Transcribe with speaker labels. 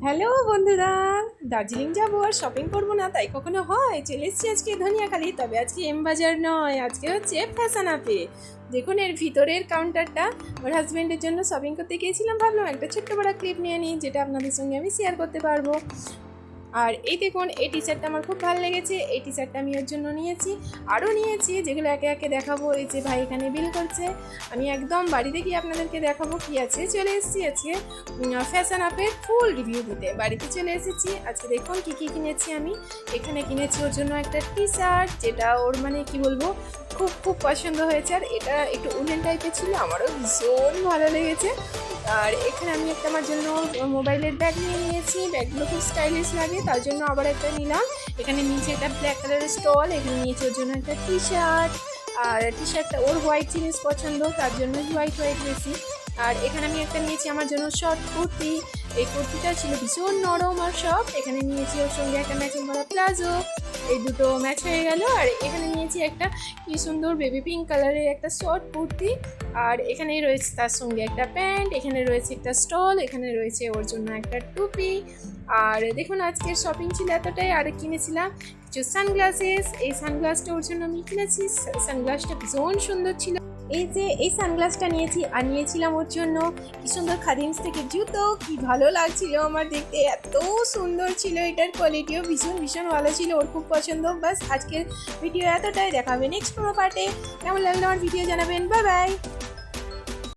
Speaker 1: Hello বন্ধুরা, দার্জিলিং যাবো আর shopping করবো না তাই কখনো হয়? চলে এসেছি আজকে ধনিয়াখালি, তবে আজকে এম বাজার নয়, আজকে হচ্ছে ফ্যাশন আপে। দেখুন এর ভিতরের কাউন্টারটা। ওর হাজব্যান্ডের জন্য শপিং করতে গিয়েছিলাম, ভাবলাম একটা ছোট্ট বড় ক্লিপ নিয়ে নিই যেটা আপনাদের সঙ্গে আমি শেয়ার করতে পারবো। আর এই দেখুন এই টি শার্টটা আমার খুব ভালো লেগেছে, এই টি শার্টটা আমি ওর জন্য নিয়েছি। আরও নিয়েছি যেগুলো একে একে দেখাবো। এই যে ভাই এখানে বিল করছে, আমি একদম বাড়িতে গিয়ে আপনাদেরকে দেখাবো কী আছে। চলে এসেছি আজকে ফ্যাশন আপের ফুল রিভিউ দিতে, বাড়িতে চলে এসেছি। আজকে দেখুন কী কী কিনেছি আমি। এখানে কিনেছি ওর জন্য একটা টি শার্ট, যেটা ওর মানে কি বলবো খুব খুব পছন্দ হয়েছে। আর এটা একটু উলেন টাইপের ছিল, আমারও ভীষণ ভালো লেগেছে। আর এখানে আমি একটা আমার জন্য মোবাইলের ব্যাগ নিয়ে নিয়েছি, ব্যাগগুলো খুব স্টাইলিশ লাগে তার জন্য আবার একটা নিলাম। এখানে নিচে একটা ব্ল্যাক কালারের স্টল, এখানে নিয়েছি ওর জন্য একটা টি শার্ট। আর টি শার্টটা ওর হোয়াইট জিনিস পছন্দ, তার জন্য হোয়াইট বেশি। আর এখানে আমি একটা নিয়েছি আমার জন্য শর্ট কুর্তি, এই কুর্তিটা ছিল ভীষণ নরম আর সব। এখানে নিয়েছি ওর সঙ্গে একটা ম্যাচিং করা প্লাজো, এই দুটো ম্যাচ হয়ে গেল। আর এখানে নিয়েছি একটা কি সুন্দর বেবি পিঙ্ক কালারের একটা শর্ট কুর্তি। আর এখানেই রয়েছে তার সঙ্গে একটা প্যান্ট, এখানে রয়েছে একটা স্টল, এখানে রয়েছে ওর জন্য একটা টুপি। আর দেখুন আজকের শপিং ছিল এতটাই। আর কিনেছিলাম কিছু সানগ্লাসেস, এই সানগ্লাসটা ওর জন্য আমি কিনেছি। সানগ্লাসটা ভীষণ সুন্দর ছিল। এই যে এই সানগ্লাসটা নিয়েছি, আর নিয়েছিলাম ওর জন্য কি সুন্দর খাদিমস থেকে জুতো, কি ভালো লাগছিল আমার দেখতে, এত সুন্দর ছিল। এটার কোয়ালিটিও ভীষণ ভীষণ ভালো ছিল, ওর খুব পছন্দ। বাস আজকের ভিডিও এতটাই, দেখাবে নেক্সট কোনো পার্টে। কেমন লাগলো আমার ভিডিও জানাবেন। Bye bye.